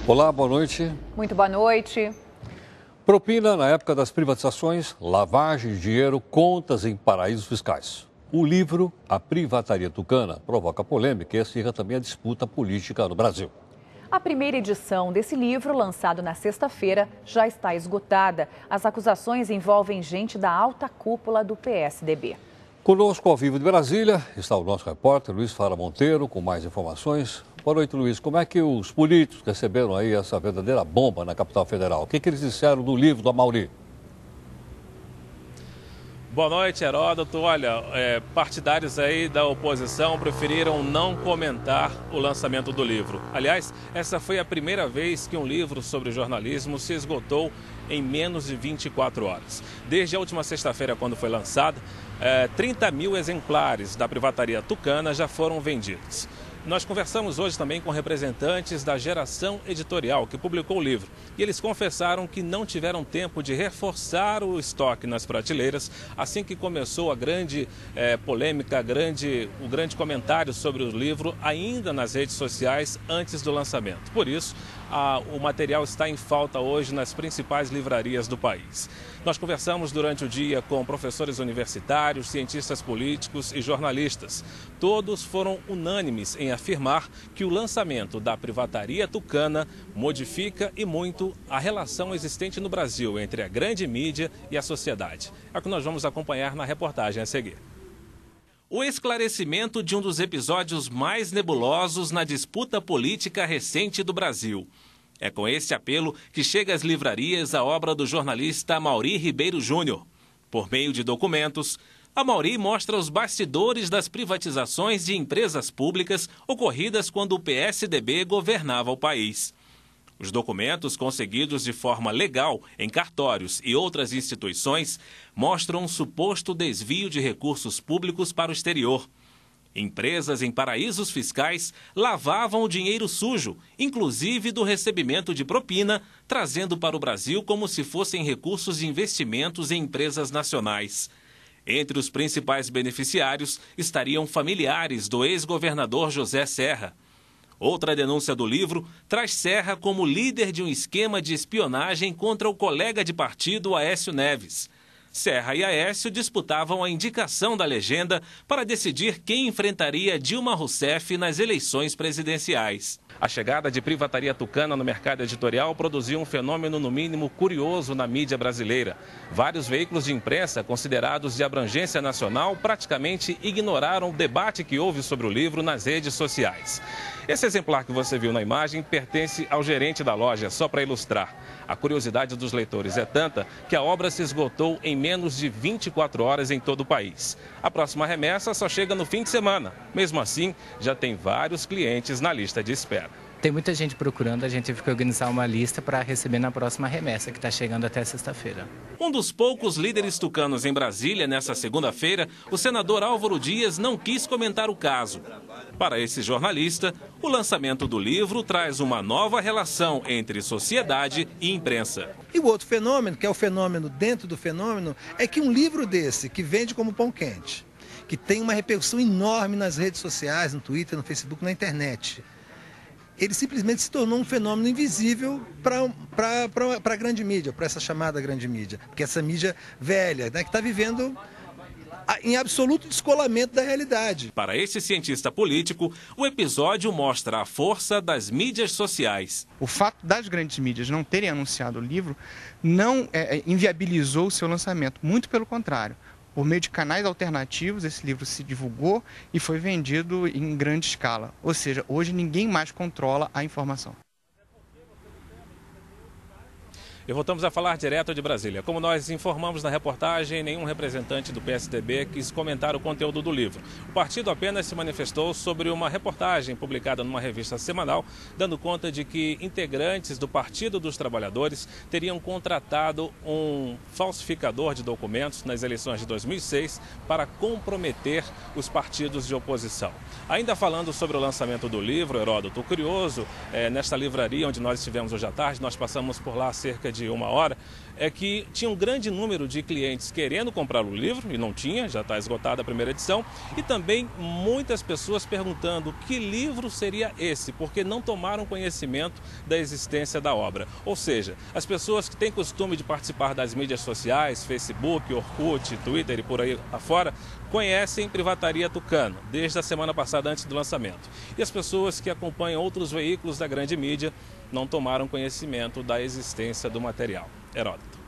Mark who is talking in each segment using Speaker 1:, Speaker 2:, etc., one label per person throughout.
Speaker 1: Olá, boa noite.
Speaker 2: Muito boa noite.
Speaker 1: Propina na época das privatizações, lavagem de dinheiro, contas em paraísos fiscais. O livro A Privataria Tucana provoca polêmica e acirra também a disputa política no Brasil.
Speaker 2: A primeira edição desse livro, lançado na sexta-feira, já está esgotada. As acusações envolvem gente da alta cúpula do PSDB.
Speaker 1: Conosco ao vivo de Brasília está o nosso repórter Luiz Fara Monteiro com mais informações. Boa noite, Luiz. Como é que os políticos receberam aí essa verdadeira bomba na capital federal? O que eles disseram do livro do Amaury?
Speaker 3: Boa noite, Heródoto. Olha, partidários aí da oposição preferiram não comentar o lançamento do livro. Aliás, essa foi a primeira vez que um livro sobre jornalismo se esgotou em menos de 24 horas. Desde a última sexta-feira, quando foi lançado, 30 mil exemplares da Privataria Tucana já foram vendidos. Nós conversamos hoje também com representantes da Geração Editorial, que publicou o livro. E eles confessaram que não tiveram tempo de reforçar o estoque nas prateleiras assim que começou a grande polêmica, o grande comentário sobre o livro ainda nas redes sociais antes do lançamento. Por isso, o material está em falta hoje nas principais livrarias do país. Nós conversamos durante o dia com professores universitários, cientistas políticos e jornalistas. Todos foram unânimes em afirmar que o lançamento da Privataria Tucana modifica e muito a relação existente no Brasil entre a grande mídia e a sociedade. É o que nós vamos acompanhar na reportagem a seguir. O esclarecimento de um dos episódios mais nebulosos na disputa política recente do Brasil. É com esse apelo que chega às livrarias a obra do jornalista Amaury Ribeiro Júnior. Por meio de documentos, Amaury mostra os bastidores das privatizações de empresas públicas ocorridas quando o PSDB governava o país. Os documentos, conseguidos de forma legal em cartórios e outras instituições, mostram um suposto desvio de recursos públicos para o exterior. Empresas em paraísos fiscais lavavam o dinheiro sujo, inclusive do recebimento de propina, trazendo para o Brasil como se fossem recursos de investimentos em empresas nacionais. Entre os principais beneficiários estariam familiares do ex-governador José Serra. Outra denúncia do livro traz Serra como líder de um esquema de espionagem contra o colega de partido Aécio Neves. Serra e Aécio disputavam a indicação da legenda para decidir quem enfrentaria Dilma Rousseff nas eleições presidenciais. A chegada de Privataria Tucana no mercado editorial produziu um fenômeno, no mínimo, curioso na mídia brasileira. Vários veículos de imprensa, considerados de abrangência nacional, praticamente ignoraram o debate que houve sobre o livro nas redes sociais. Esse exemplar que você viu na imagem pertence ao gerente da loja, só para ilustrar. A curiosidade dos leitores é tanta que a obra se esgotou em menos de 24 horas em todo o país. A próxima remessa só chega no fim de semana. Mesmo assim, já tem vários clientes na lista de espera.
Speaker 4: Tem muita gente procurando, a gente teve que organizar uma lista para receber na próxima remessa, que está chegando até sexta-feira.
Speaker 3: Um dos poucos líderes tucanos em Brasília, nessa segunda-feira, o senador Álvaro Dias não quis comentar o caso. Para esse jornalista, o lançamento do livro traz uma nova relação entre sociedade e imprensa.
Speaker 5: E o outro fenômeno, que é o fenômeno dentro do fenômeno, é que um livro desse, que vende como pão quente, que tem uma repercussão enorme nas redes sociais, no Twitter, no Facebook, na internet, ele simplesmente se tornou um fenômeno invisível para a grande mídia, para essa chamada grande mídia. Porque essa mídia velha, né, que está vivendo em absoluto descolamento da realidade.
Speaker 3: Para esse cientista político, o episódio mostra a força das mídias sociais.
Speaker 6: O fato das grandes mídias não terem anunciado o livro não inviabilizou o seu lançamento, muito pelo contrário. Por meio de canais alternativos, esse livro se divulgou e foi vendido em grande escala. Ou seja, hoje ninguém mais controla a informação.
Speaker 3: E voltamos a falar direto de Brasília. Como nós informamos na reportagem, nenhum representante do PSDB quis comentar o conteúdo do livro. O partido apenas se manifestou sobre uma reportagem publicada numa revista semanal, dando conta de que integrantes do Partido dos Trabalhadores teriam contratado um falsificador de documentos nas eleições de 2006 para comprometer os partidos de oposição. Ainda falando sobre o lançamento do livro, Heródoto, curioso, nesta livraria onde nós estivemos hoje à tarde, nós passamos por lá cerca de de uma hora, é que tinha um grande número de clientes querendo comprar o livro, e não tinha, já está esgotada a primeira edição, e também muitas pessoas perguntando que livro seria esse, porque não tomaram conhecimento da existência da obra. Ou seja, as pessoas que têm costume de participar das mídias sociais, Facebook, Orkut, Twitter e por aí afora, conhecem Privataria Tucano, desde a semana passada antes do lançamento. E as pessoas que acompanham outros veículos da grande mídia não tomaram conhecimento da existência do material. Heródoto.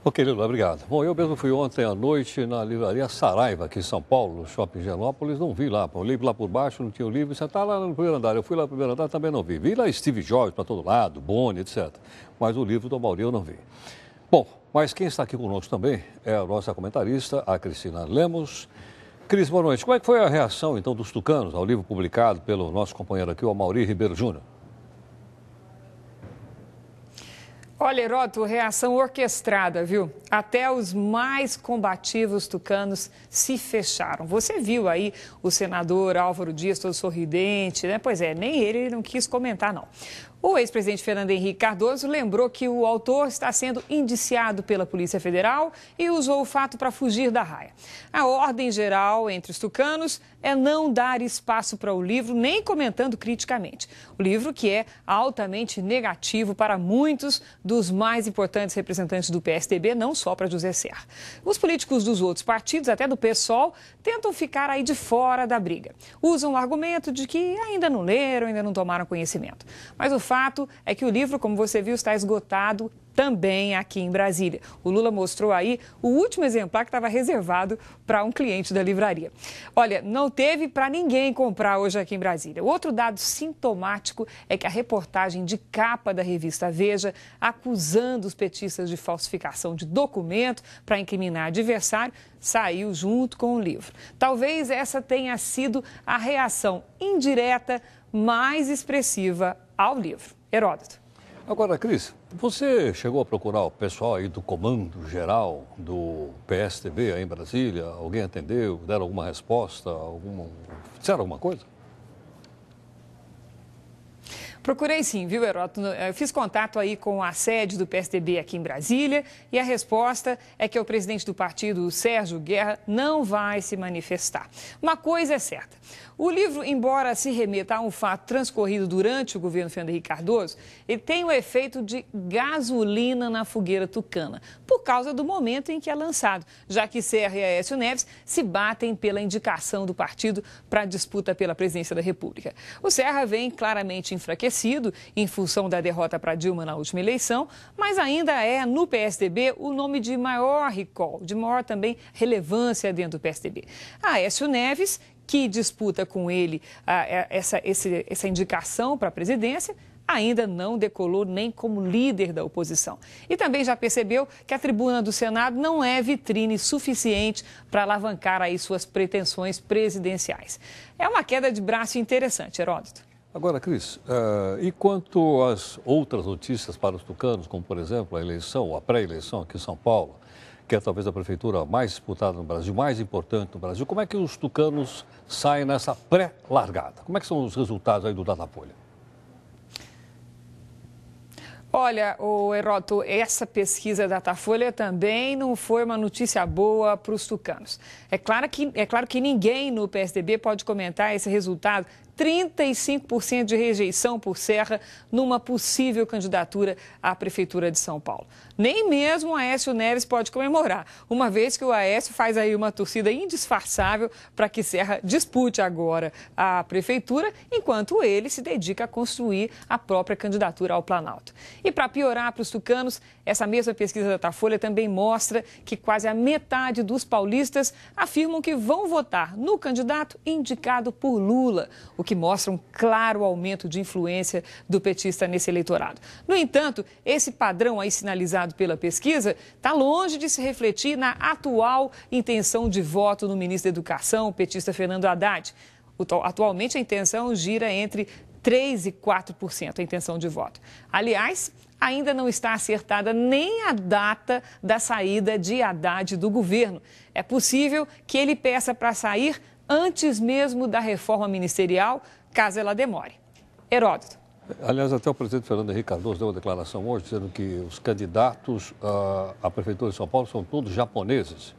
Speaker 1: Ok, Lula, obrigado. Bom, eu mesmo fui ontem à noite na livraria Saraiva, aqui em São Paulo, no Shopping Higienópolis, não vi lá. Eu li lá por baixo, não tinha o livro, você está lá no primeiro andar. Eu fui lá no primeiro andar, também não vi. Vi lá Steve Jobs para todo lado, Boni, etc. Mas o livro do Amaury eu não vi. Bom, mas quem está aqui conosco também é a nossa comentarista, a Cristina Lemos. Cris, boa noite. Como é que foi a reação, então, dos tucanos ao livro publicado pelo nosso companheiro aqui, o Amaury Ribeiro Júnior?
Speaker 7: Olha, Heródoto, reação orquestrada, viu? Até os mais combativos tucanos se fecharam. Você viu aí o senador Álvaro Dias todo sorridente, né? Pois é, nem ele não quis comentar, não. O ex-presidente Fernando Henrique Cardoso lembrou que o autor está sendo indiciado pela Polícia Federal e usou o fato para fugir da raia. A ordem geral entre os tucanos é não dar espaço para o livro, nem comentando criticamente. O livro que é altamente negativo para muitos dos mais importantes representantes do PSDB, não só para José Serra. Os políticos dos outros partidos, até do PSOL, tentam ficar aí de fora da briga. Usam o argumento de que ainda não leram, ainda não tomaram conhecimento. Mas o fato é que o livro, como você viu, está esgotado também aqui em Brasília. O Lula mostrou aí o último exemplar que estava reservado para um cliente da livraria. Olha, não teve para ninguém comprar hoje aqui em Brasília. Outro dado sintomático é que a reportagem de capa da revista Veja, acusando os petistas de falsificação de documento para incriminar adversário, saiu junto com o livro. Talvez essa tenha sido a reação indireta mais expressiva ao livro. Heródoto.
Speaker 1: Agora, Cris, você chegou a procurar o pessoal aí do comando geral do PSDB aí em Brasília? Alguém atendeu? Deram alguma resposta? Disseram alguma coisa?
Speaker 7: Procurei sim, viu, Heródoto? Eu fiz contato aí com a sede do PSDB aqui em Brasília e a resposta é que o presidente do partido, o Sérgio Guerra, não vai se manifestar. Uma coisa é certa, o livro, embora se remeta a um fato transcorrido durante o governo Fernando Henrique Cardoso, ele tem o efeito de gasolina na fogueira tucana, por causa do momento em que é lançado, já que Serra e Aécio Neves se batem pela indicação do partido para a disputa pela presidência da República. O Serra vem claramente enfraquecido em função da derrota para Dilma na última eleição, mas ainda é, no PSDB, o nome de maior recall, de maior também relevância dentro do PSDB. Aécio Neves, que disputa com ele essa indicação para a presidência, ainda não decolou nem como líder da oposição. E também já percebeu que a tribuna do Senado não é vitrine suficiente para alavancar aí suas pretensões presidenciais. É uma queda de braço interessante, Heródoto.
Speaker 1: Agora, Cris, e quanto às outras notícias para os tucanos, como, por exemplo, a eleição, a pré-eleição aqui em São Paulo, que é talvez a prefeitura mais disputada no Brasil, mais importante no Brasil, como é que os tucanos saem nessa pré-largada? Como é que são os resultados aí do Datafolha?
Speaker 7: Olha, Heródoto, essa pesquisa da Datafolha também não foi uma notícia boa para os tucanos. É claro que ninguém no PSDB pode comentar esse resultado. 35% de rejeição por Serra numa possível candidatura à Prefeitura de São Paulo. Nem mesmo o Aécio Neves pode comemorar, uma vez que o Aécio faz aí uma torcida indisfarçável para que Serra dispute agora a Prefeitura, enquanto ele se dedica a construir a própria candidatura ao Planalto. E para piorar para os tucanos, essa mesma pesquisa da Datafolha também mostra que quase a metade dos paulistas afirmam que vão votar no candidato indicado por Lula, o que mostra um claro aumento de influência do petista nesse eleitorado. No entanto, esse padrão aí sinalizado pela pesquisa está longe de se refletir na atual intenção de voto no ministro da Educação, o petista Fernando Haddad. Atualmente, a intenção gira entre 3% e 4% a intenção de voto. Aliás, ainda não está acertada nem a data da saída de Haddad do governo. É possível que ele peça para sair antes mesmo da reforma ministerial, caso ela demore. Heródoto.
Speaker 1: Aliás, até o presidente Fernando Henrique Cardoso deu uma declaração hoje dizendo que os candidatos à Prefeitura de São Paulo são todos japoneses.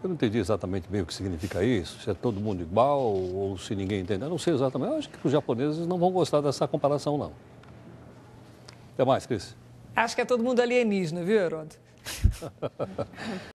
Speaker 1: Eu não entendi exatamente bem o que significa isso, se é todo mundo igual ou se ninguém entende. Eu não sei exatamente, eu acho que os japoneses não vão gostar dessa comparação, não. Até mais, Cris.
Speaker 7: Acho que é todo mundo alienígena, viu, Heródoto?